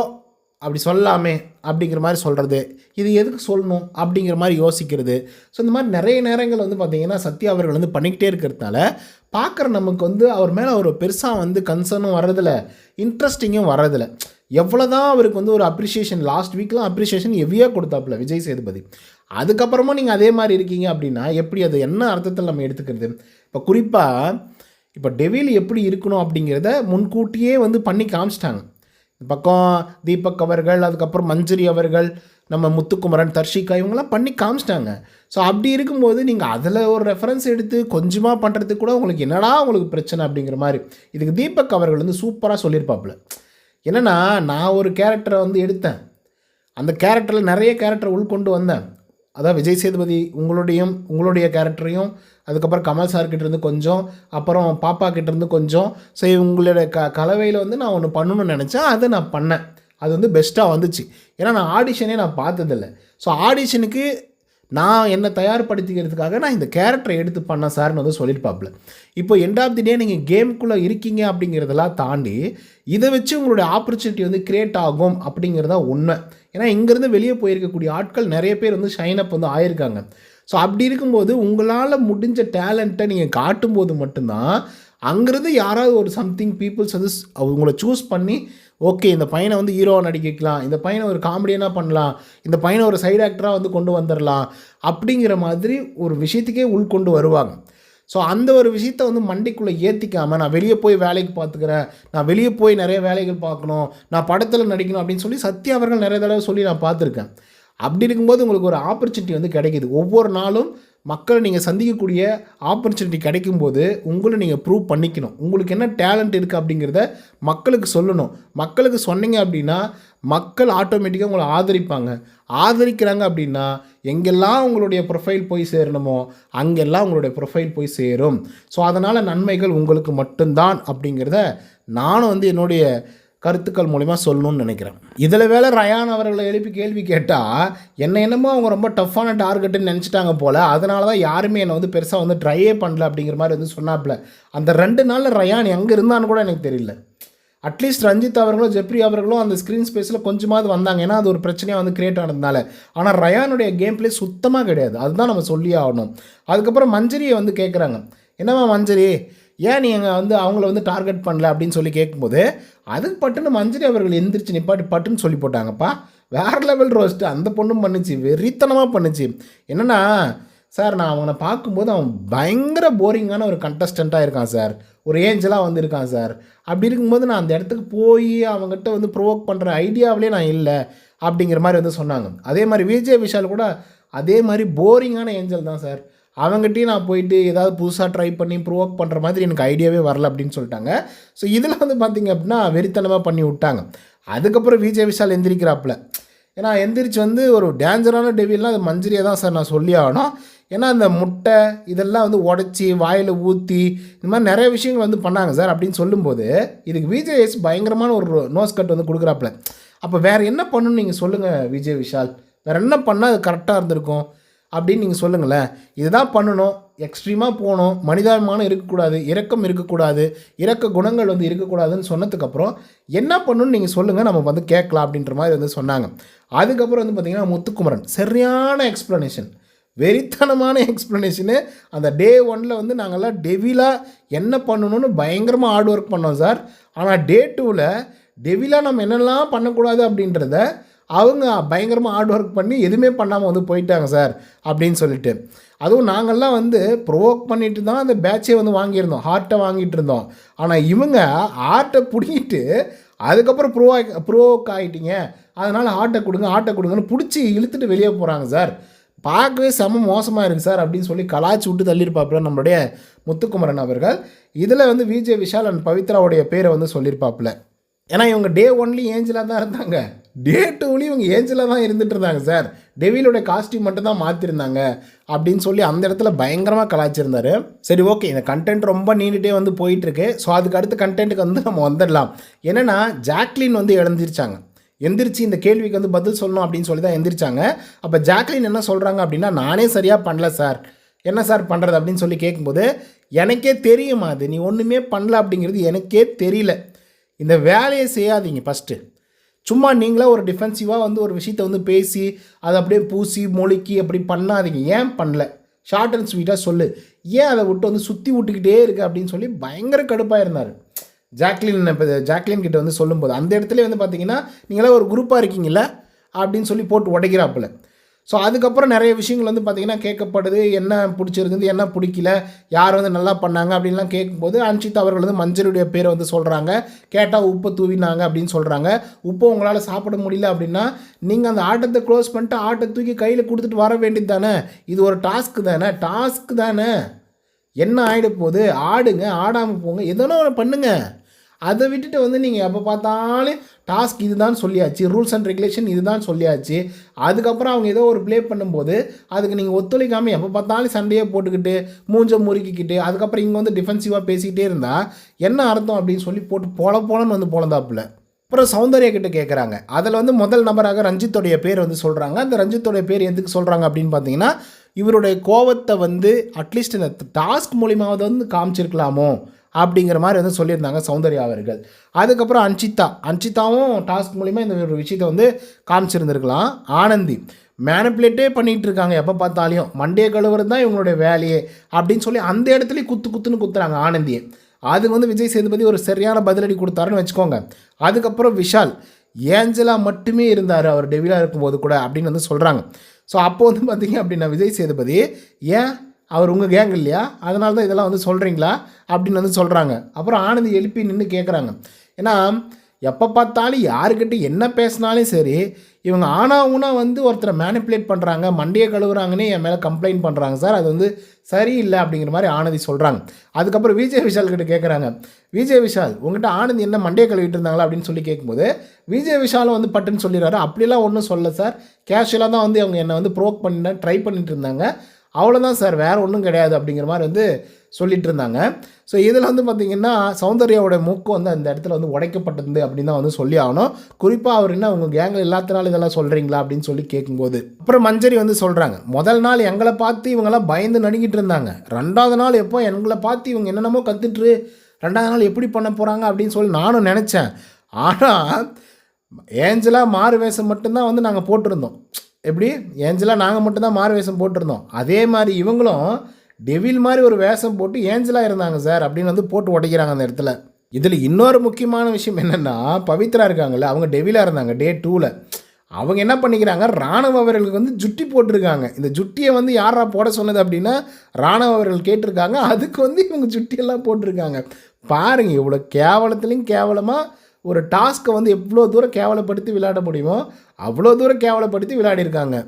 அப்படி சொல்லாமே அப்படிங்கிற மாதிரி சொல்கிறது, இது எதுக்கு சொல்லணும் அப்படிங்கிற மாதிரி யோசிக்கிறது. ஸோ இந்த மாதிரி நிறைய நேரங்கள் வந்து பார்த்திங்கன்னா சத்யா அவர்கள் வந்து பண்ணிக்கிட்டே இருக்கிறதுனால பார்க்குற நமக்கு வந்து அவர் மேலே ஒரு பெருசாக வந்து கன்சர்னும் வர்றதில்ல, இன்ட்ரெஸ்டிங்கும் வர்றதில்ல. எவ்வளோ தான் அவருக்கு வந்து ஒரு அப்ரிஷியேஷன், லாஸ்ட் வீக்லாம் அப்ரிஷியேஷன் ஹெவியாக கொடுத்தாப்புல விஜய் சேதுபதி. அதுக்கப்புறமா நீங்கள் அதே மாதிரி இருக்கீங்க அப்படின்னா எப்படி, அது என்ன அர்த்தத்தில் நம்ம எடுத்துக்கிறது? இப்போ குறிப்பாக இப்போ டெவில் எப்படி இருக்கணும் அப்படிங்கிறத முன்கூட்டியே வந்து பண்ணி காமிச்சிட்டாங்க. பக்கம் தீபக் அவர்கள், அதுக்கப்புறம் மஞ்சரி அவர்கள், நம்ம முத்துக்குமரன், தர்ஷிகா இவங்கெல்லாம் பண்ணி காமிச்சிட்டாங்க. ஸோ அப்படி இருக்கும்போது நீங்கள் அதில் ஒரு ரெஃபரன்ஸ் எடுத்து கொஞ்சமாக பண்ணுறதுக்கு கூட உங்களுக்கு என்னடா உங்களுக்கு பிரச்சனை அப்படிங்கிற மாதிரி. இதுக்கு தீபக் அவர்கள் வந்து சூப்பராக சொல்லியிருப்பாப்புல. என்னென்னா, நான் ஒரு கேரக்டரை வந்து எடுத்தேன், அந்த கேரக்டரில் நிறைய கேரக்டரை உள்கொண்டு வந்தேன், அதான் விஜய் சேதுபதி உங்களுடைய கேரக்டரையும், அதுக்கப்புறம் கமல் சார்கிட்ட இருந்து கொஞ்சம், அப்புறம் பாப்பா கிட்டேருந்து கொஞ்சம், ஸோ உங்களுடைய கலவையில் வந்து நான் ஒன்று பண்ணணும்னு நினச்சேன். அதை நான் பண்ணேன். அது வந்து பெஸ்ட்டாக வந்துச்சு. ஏன்னா நான் ஆடிஷனே நான் பார்த்ததில்ல. ஸோ ஆடிஷனுக்கு நான் என்னை தயார்படுத்திக்கிறதுக்காக நான் இந்த கேரக்டரை எடுத்து பண்ணேன் சார்னு வந்து சொல்லியிருப்பாப்புல. இப்போ எண்ட் ஆஃப் தி டே நீங்கள் கேமுக்குள்ளே இருக்கீங்க அப்படிங்கிறதெல்லாம் தாண்டி இதை வச்சு உங்களுடைய ஆப்பர்ச்சுனிட்டி வந்து க்ரியேட் ஆகும் அப்படிங்கிறதா உண்மை. ஏன்னா இங்கேருந்து வெளியே போயிருக்கக்கூடிய ஆட்கள் நிறைய பேர் வந்து ஷைன் அப் வந்து ஆயிருக்காங்க. ஸோ அப்படி இருக்கும்போது உங்களால் முடிஞ்ச டேலண்ட்டை நீங்கள் காட்டும்போது மட்டும்தான் அங்கேருந்து யாராவது ஒரு சம்திங் பீப்புள்ஸ் வந்து அவங்கள சூஸ் பண்ணி, ஓகே இந்த பையனை வந்து ஹீரோவாக நடிக்க வைக்கலாம், இந்த பையனை ஒரு காமெடியனாக பண்ணலாம், இந்த பையனை ஒரு சைடு ஆக்டராக வந்து கொண்டு வந்துடலாம் அப்படிங்கிற மாதிரி ஒரு விஷயத்துக்கே உள்கொண்டு வருவாங்க. ஸோ அந்த ஒரு விஷயத்தை வந்து மண்டைக்குள்ளே ஏற்றிக்காமல் நான் வெளியே போய் வேலைக்கு பார்த்துக்கிறேன், நான் வெளியே போய் நிறைய வேலைகள் பார்க்கணும், நான் படத்தில் நடிக்கணும் அப்படின்னு சொல்லி சத்யா அவர்கள் நிறைய தடவை சொல்லி நான் பார்த்துருக்கேன். அப்படி இருக்கும்போது உங்களுக்கு ஒரு ஆப்பர்ச்சுனிட்டி வந்து கிடைக்கிது. ஒவ்வொரு நாளும் மக்களை நீங்கள் சந்திக்கக்கூடிய ஆப்பர்ச்சுனிட்டி கிடைக்கும்போது உங்களை நீங்கள் ப்ரூவ் பண்ணிக்கணும். உங்களுக்கு என்ன டேலண்ட் இருக்குது அப்படிங்கிறத மக்களுக்கு சொல்லணும். மக்களுக்கு சொன்னீங்க அப்படின்னா மக்கள் ஆட்டோமேட்டிக்காக உங்களை ஆதரிப்பாங்க. ஆதரிக்கிறாங்க அப்படின்னா எங்கெல்லாம் உங்களுடைய ப்ரொஃபைல் போய் சேரணுமோ அங்கெல்லாம் உங்களுடைய ப்ரொஃபைல் போய் சேரும். ஸோ அதனால் நன்மைகள் உங்களுக்கு மட்டும்தான் அப்படிங்கிறத நானும் வந்து என்னுடைய கருத்துக்கள் மூலிமா சொல்லணும்னு நினைக்கிறேன். இதில் வேலை ரயான் அவர்களை எழுப்பி கேள்வி கேட்டால் என்னமோ அவங்க ரொம்ப டஃப்பான டார்கெட்டுன்னு நினச்சிட்டாங்க போல். அதனால தான் யாருமே என்னை வந்து பெருசாக வந்து ட்ரையே பண்ணல அப்படிங்கிற மாதிரி வந்து சொன்னாப்புல. அந்த 2 நாளில் ரயான் எங்கே இருந்தான்னு கூட எனக்கு தெரியல. அட்லீஸ்ட் ரஞ்சித் அவர்களும் ஜெப்ரி அவர்களும் அந்த ஸ்க்ரீன் ஸ்பேஸில் கொஞ்சமாவது வந்தாங்க. ஏன்னா அது ஒரு பிரச்சனையாக வந்து கிரியேட் ஆனதுனால. ஆனால் ரயானுடைய கேம் பிளே சுத்தமாக கிடையாது. அதுதான் நம்ம சொல்லியே ஆகணும். அதுக்கப்புறம் மஞ்சரியை வந்து கேட்குறாங்க, என்னம்மா மஞ்சரி ஏன் நீங்கள் வந்து அவங்கள வந்து டார்கெட் பண்ணல அப்படின்னு சொல்லி கேட்கும்போது அதுக்கு பட்டுன்னு மஞ்சரி அவர்கள் எந்திரிச்சு நிப்பாட்டி பட்டுன்னு சொல்லி போட்டாங்கப்பா. வேறு லெவல் ரோஸ்ட்டு அந்த பொண்ணும் பண்ணிச்சு, வெறித்தனமாக பண்ணிச்சு. என்னென்னா சார் நான் அவனை பார்க்கும்போது அவன் பயங்கர போரிங்கான ஒரு கண்டஸ்டண்ட்டாக இருக்கான் சார், ஒரு ஏஞ்சலாக வந்து இருக்கான் சார். அப்படி இருக்கும்போது நான் அந்த இடத்துக்கு போய் அவங்ககிட்ட வந்து ப்ரொவோக் பண்ணுற ஐடியாவிலே நான் இல்லை அப்படிங்கிற மாதிரி வந்து சொன்னாங்க. அதே மாதிரி விஜய் விஷால் கூட அதே மாதிரி போரிங்கான ஏஞ்சல் தான் சார், அவங்ககிட்டையும் நான் போயிட்டு ஏதாவது புதுசாக ட்ரை பண்ணி ப்ரொவோக் பண்ணுற மாதிரி எனக்கு ஐடியாவே வரல அப்படின்னு சொல்லிட்டாங்க. ஸோ இதில் வந்து பார்த்திங்க அப்படின்னா வெறித்தனமாக பண்ணி விட்டாங்க. அதுக்கப்புறம் விஜய் விஷால் எந்திரிக்கிறாப்புல. ஏன்னா எந்திரிச்சு வந்து ஒரு டேஞ்சரான டெவில்னால் அது மஞ்சரியை தான் சார் நான் சொல்லி ஆகணும். ஏன்னா அந்த முட்டை இதெல்லாம் வந்து உடச்சி வாயில் ஊற்றி இந்த மாதிரி நிறைய விஷயங்கள் வந்து பண்ணாங்க சார் அப்படின்னு சொல்லும்போது இதுக்கு விஜேஎஸ் பயங்கரமான ஒரு நோஸ் கட் வந்து கொடுக்குறாப்புல. அப்போ வேறு என்ன பண்ணணும்னு நீங்கள் சொல்லுங்கள் விஜய் விஷால், வேறு என்ன பண்ணால் அது கரெக்டாக இருந்திருக்கும் அப்படின்னு நீங்கள் சொல்லுங்களேன். இதுதான் பண்ணணும், எக்ஸ்ட்ரீமாக போகணும், மனிதாபிமானம் இருக்கக்கூடாது, இரக்கம் இருக்கக்கூடாது, இரக்க குணங்கள் வந்து இருக்கக்கூடாதுன்னு சொன்னதுக்கப்புறம் என்ன பண்ணணும்னு நீங்கள் சொல்லுங்கள், நம்ம வந்து கேட்கலாம் அப்படின்ற மாதிரி வந்து சொன்னாங்க. அதுக்கப்புறம் வந்து பார்த்திங்கன்னா முத்துக்குமரன் சரியான எக்ஸ்ப்ளனேஷன், வெறித்தனமான எக்ஸ்ப்ளனேஷனு. அந்த டே 1 வந்து நாங்கள்லாம் டெவிலாக என்ன பண்ணணும்னு பயங்கரமாக ஹார்ட் ஒர்க் பண்ணோம் சார். ஆனால் டே 2 டெவிலாக நம்ம என்னெல்லாம் பண்ணக்கூடாது அப்படின்றத அவங்க பயங்கரமாக ஹார்ட் ஒர்க் பண்ணி எதுவுமே பண்ணாமல் வந்து போயிட்டாங்க சார் அப்படின்னு சொல்லிட்டு. அதுவும் நாங்கள்லாம் வந்து ப்ரொவோக் பண்ணிட்டு தான் அந்த பேட்சே வந்து வாங்கியிருந்தோம், ஹார்ட்டை வாங்கிட்டு இருந்தோம். ஆனால் இவங்க ஹார்ட்டை பிடிக்கிட்டு அதுக்கப்புறம் ப்ரோவோக் ஆகிட்டீங்க, அதனால் ஹார்ட்டை கொடுங்கன்னு பிடிச்சி இழுத்துட்டு வெளியே போகிறாங்க சார். பார்க்கவே செம மோசமாக இருக்குது சார் அப்படின்னு சொல்லி கலாச்சி விட்டு தள்ளியிருப்பாப்புல நம்மளுடைய முத்துக்குமரன் அவர்கள். இதில் வந்து விஜய் விஷால் அண்ட் பவித்ராவுடைய பேரை வந்து சொல்லியிருப்பாப்புல. ஏன்னா இவங்க டே 1 ஏஞ்சலாக தான் இருந்தாங்க, டே 2 இவங்க ஏஞ்சலாக தான் இருந்துகிட்டு இருந்தாங்க சார், டெவிலோடைய காஸ்டியூம் மட்டும் தான் மாற்றிருந்தாங்க அப்படின்னு சொல்லி அந்த இடத்துல பயங்கரமாக கலாச்சிருந்தார். சரி ஓகே, இந்த கண்டென்ட் ரொம்ப நீண்டுகிட்டே வந்து போயிட்டுருக்கு. ஸோ அதுக்கு அடுத்த கண்டென்ட்டுக்கு வந்து நம்ம வந்துடலாம். என்னென்னா ஜாக்லின் வந்து எந்திரிச்சு இந்த கேள்விக்கு வந்து பதில் சொல்லணும் அப்படின்னு சொல்லி தான் எந்திரிச்சாங்க. அப்போ ஜாக்லின் என்ன சொல்கிறாங்க அப்படின்னா, நானே சரியாக பண்ணல சார், என்ன சார் பண்ணுறது அப்படின்னு சொல்லி கேட்கும்போது, எனக்கே தெரியுமா அது நீ ஒன்றுமே பண்ணல அப்படிங்கிறது எனக்கே தெரியல, இந்த வேலையை செய்யாதீங்க ஃபஸ்ட்டு, சும்மா நீங்களாக ஒரு டிஃபென்சிவாக வந்து ஒரு விஷயத்தை வந்து பேசி அதை அப்படியே பூசி மொழிக்கி அப்படி பண்ணாதீங்க. ஏன் பண்ணல ஷார்ட் அண்ட் ஸ்வீட்டாக சொல்லு, ஏன் அதை விட்டு வந்து சுற்றி விட்டுக்கிட்டே இருக்குது அப்படின்னு சொல்லி பயங்கர கடுப்பாக இருந்தார் ஜாக்லின் கிட்ட வந்து சொல்லும்போது. அந்த இடத்துல வந்து பார்த்தீங்கன்னா நீங்களாம் ஒரு குரூப்பாக இருக்கீங்கள அப்படின்னு சொல்லி போட்டு உடைக்கிறாப்புல. ஸோ அதுக்கப்புறம் நிறைய விஷயங்கள் வந்து பார்த்திங்கன்னா கேட்கப்படுது, என்ன பிடிச்சிருக்குது என்ன பிடிக்கல, யார் வந்து நல்லா பண்ணாங்க அப்படின்லாம் கேட்கும்போது அன்ஷித் அவர்கள் வந்து மஞ்சளுடைய பேரை வந்து சொல்கிறாங்க. கேட்டால் உப்பை தூவினாங்க அப்படின்னு சொல்கிறாங்க. உப்பை உங்களால் சாப்பிட முடியல அப்படின்னா நீங்கள் அந்த ஆட்டத்தை க்ளோஸ் பண்ணிட்டு ஆட்டை தூக்கி கையில் கொடுத்துட்டு வர வேண்டியது தானே, இது ஒரு டாஸ்க்கு தானே, என்ன ஆகிட போகுது, ஆடுங்க, ஆடாமல் போங்க, எதனா ஒன்று பண்ணுங்கள். அதை விட்டுட்டு வந்து நீங்கள் எப்போ பார்த்தாலும் டாஸ்க் இதுதான் சொல்லியாச்சு, ரூல்ஸ் அண்ட் ரெகுலேஷன் இதுதான் சொல்லியாச்சு, அதுக்கப்புறம் அவங்க ஏதோ ஒரு ப்ளே பண்ணும்போது அதுக்கு நீங்கள் ஒத்துழைக்காமல் எப்போ பார்த்தாலும் சண்டையே போட்டுக்கிட்டு மூஞ்ச முறுக்கிக்கிட்டு அதுக்கப்புறம் இங்கே வந்து டிஃபென்சிவாக பேசிக்கிட்டே இருந்தால் என்ன அர்த்தம் அப்படின்னு சொல்லி போட்டு போலன்னு வந்து போலந்தாப்புல. அப்புறம் சௌந்தர்யா கிட்ட கேட்குறாங்க. அதில் வந்து முதல் நபராக ரஞ்சித்தோடைய பேர் வந்து சொல்கிறாங்க. அந்த ரஞ்சித்தோடைய பேர் எதுக்கு சொல்கிறாங்க அப்படின்னு பார்த்தீங்கன்னா, இவருடைய கோவத்தை வந்து அட்லீஸ்ட் இந்த டாஸ்க் மூலியமாவது வந்து காமிச்சிருக்கலாமோ அப்படிங்கிற மாதிரி வந்து சொல்லியிருந்தாங்க சௌந்தர்யா அவர்கள். அதுக்கப்புறம் அன்சிதாவும் டாஸ்க் மூலிமா இந்த ஒரு விஷயத்தை வந்து காமிச்சிருந்துருக்கலாம். ஆனந்தி மேனிப்புலேட்டே பண்ணிகிட்டு இருக்காங்க, எப்போ பார்த்தாலையும் மண்டே கழுவுறது தான் இவங்களுடைய வேலையே அப்படின்னு சொல்லி அந்த இடத்துலையும் குத்துன்னு குத்துறாங்க ஆனந்தியை. அது வந்து விஜய் சேதுபதி ஒரு சரியான பதிலடி கொடுத்தாருன்னு வச்சுக்கோங்க. அதுக்கப்புறம் விஷால் ஏஞ்சலா மட்டுமே இருந்தார் அவர் டெவிலாக இருக்கும்போது கூட அப்படின்னு வந்து சொல்கிறாங்க. ஸோ அப்போ வந்து பார்த்திங்க அப்படின்னா விஜய் சேதுபதி ஏன் அவர் உங்கள் கேங் இல்லையா, அதனால தான் இதெல்லாம் வந்து சொல்கிறீங்களா அப்படின்னு வந்து சொல்கிறாங்க. அப்புறம் ஆனந்தி எழுப்பி நின்று கேட்குறாங்க. ஏன்னா எப்போ பார்த்தாலும் யாருக்கிட்ட என்ன பேசினாலும் சரி இவங்க ஊனா வந்து ஒருத்தரை மேனிப்புலேட் பண்ணுறாங்க, மண்டையை கழுவுறாங்கன்னு என் மேலே கம்ப்ளைண்ட் பண்ணுறாங்க சார், அது வந்து சரியில்லை அப்படிங்கிற மாதிரி ஆனந்தி சொல்கிறாங்க. அதுக்கப்புறம் விஜய் விஷால் கிட்ட கேட்குறாங்க. விஜய் விஷால் உங்கள்கிட்ட ஆனந்தி என்ன மண்டையை கழுவிட்டு இருந்தாங்களா அப்படின்னு சொல்லி கேட்கும்போது விஜய் விஷாலும் வந்து பட்டுன்னு சொல்லிடுறாரு. அப்படிலாம் ஒன்றும் சொல்ல சார், கேஷுவலாக தான் வந்து அவங்க என்னை வந்து ப்ரோக் பண்ண ட்ரை பண்ணிட்டு இருந்தாங்க, அவ்வளோதான் சார், வேறு ஒன்றும் கிடையாது அப்படிங்கிற மாதிரி வந்து சொல்லிட்டு இருந்தாங்க. ஸோ இதில் வந்து பார்த்திங்கன்னா சௌந்தர்யாவோட மூக்கு வந்து அந்த இடத்துல வந்து உடைக்கப்பட்டது அப்படின்னு தான் வந்து சொல்லி ஆகணும். குறிப்பாக அவர் என்ன உங்கள் கேங்கில் எல்லாத்தினாலும் இதெல்லாம் சொல்கிறீங்களா அப்படின்னு சொல்லி கேட்கும்போது அப்புறம் மஞ்சரி வந்து சொல்கிறாங்க. முதல் நாள் எங்களை பார்த்து இவங்கெல்லாம் பயந்து நடுங்கிட்டு இருந்தாங்க, ரெண்டாவது நாள் எப்போ எங்களை பார்த்து இவங்க என்னென்னமோ கற்றுட்டு ரெண்டாவது நாள் எப்படி பண்ண போகிறாங்க அப்படின்னு சொல்லி நானும் நினச்சேன். ஆனால் ஏஞ்சலா மாறு வேஷம் மட்டும்தான் வந்து நாங்கள் போட்டிருந்தோம். எப்படி ஏஞ்சலா நாங்கள் மட்டும்தான் மாறு வேஷம் போட்டிருந்தோம், அதே மாதிரி இவங்களும் டெவில் மாதிரி ஒரு வேஷம் போட்டு ஏஞ்சலாக இருந்தாங்க சார் அப்படின்னு வந்து போட்டு உடைக்கிறாங்க அந்த இடத்துல. இதில் இன்னொரு முக்கியமான விஷயம் என்னென்னா பவித்ரா இருக்காங்கல்ல, அவங்க டெவிலாக இருந்தாங்க டே 2ல். அவங்க என்ன பண்ணிக்கிறாங்க, ராணுவ அவர்களுக்கு வந்து ஜுட்டி போட்டிருக்காங்க. இந்த ஜுட்டியை வந்து யாரா போட சொன்னது அப்படின்னா ராணுவ அவர்கள் கேட்டிருக்காங்க, அதுக்கு வந்து இவங்க ஜுட்டியெல்லாம் போட்டிருக்காங்க. பாருங்கள் இவ்வளோ கேவலத்துலேயும் கேவலமாக ஒரு டாஸ்க்கை வந்து எவ்வளோ தூரம் கேவலப்படுத்தி விளையாட முடியுமோ அவ்வளோ தூரம் கேவலப்படுத்தி விளையாடிருக்காங்க.